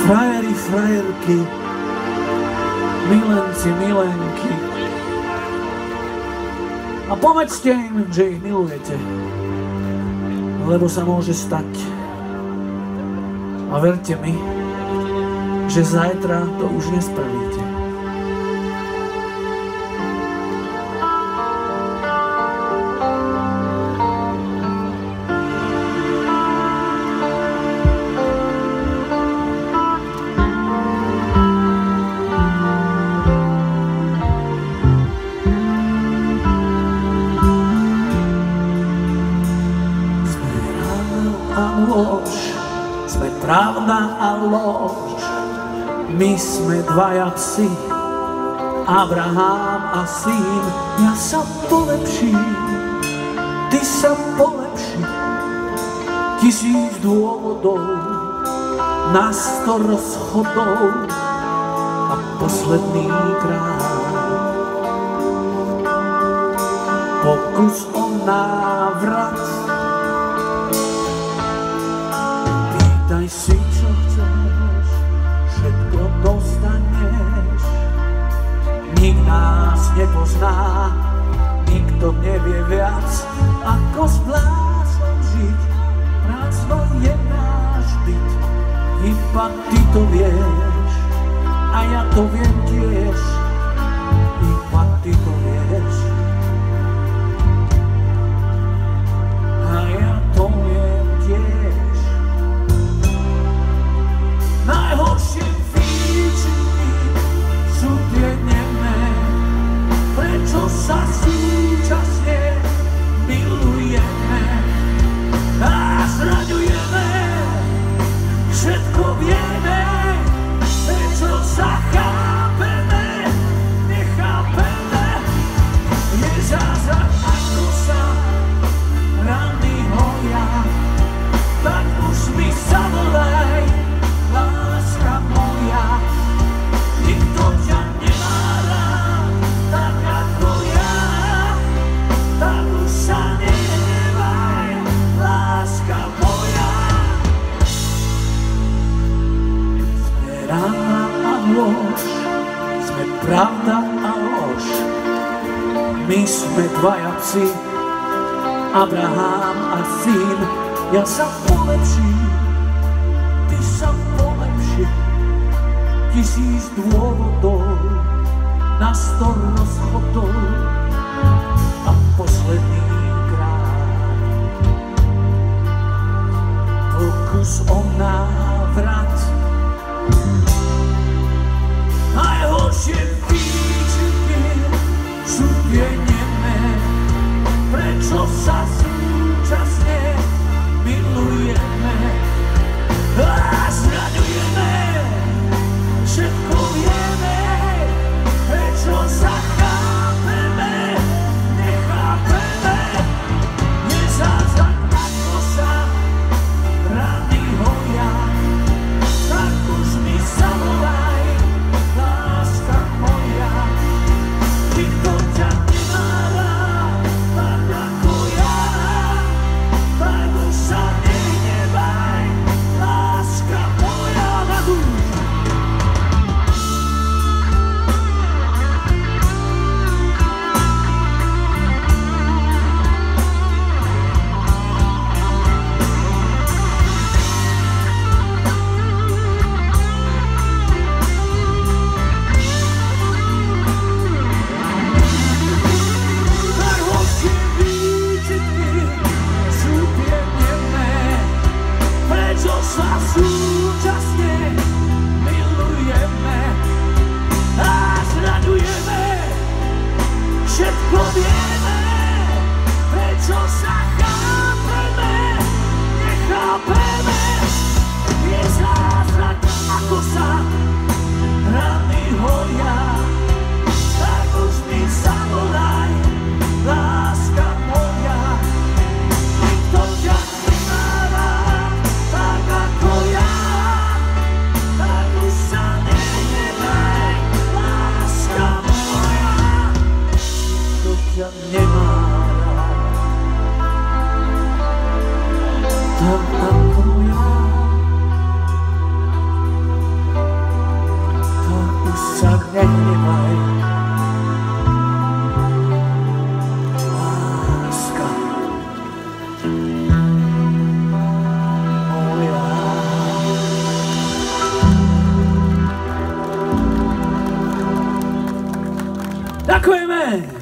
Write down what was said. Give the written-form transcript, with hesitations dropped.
frajeri, frajerky, milenci, milenky. A povedzte im, že ich milujete, lebo sa môže stať. A verte mi, že zajtra to už nespravíte. Sme pravda a lož, my sme dvaja psi, Abraham a syn. Ja sa polepším, ty sa polepši, 1000 dôvodov, na 100 rozchodov a posledný krát pokus o návrat. Daj si, čo chceš, všetko dostaneš. Nik nás nepozná, nikto nevie viac, ako s bláznom žiť. Prázdno je náš byt, iba ty to vieš, a ja to viem tiež, iba ty to vieš. A ja to viem tiež. Najhoršie výčiny sú tie nemé, prečo sa súčasne milujeme a zraňujeme. Všetko vieme, prečo sa chápeme, nechápeme. Je zázrak, ako sa rany hoja, tak už mi zavolaj, láska moja. Nikto ťa nemá rád, tak ako ja, tak už sa nehnevaj, láska moja. Sme rána a lož, sme pravda a lož, my sme dvaja psi, Abraham a syn. Ja sa polepším, ty sa polepši, 1000 dôvodov, na 100 rozchodov a posledný krát pokus o návrat. Najhoršie výčitky sú tie nemé, prečo sa súčasne milujeme a zraňujeme. Všetko vieme, prečo sa chápeme, Ďakujeme!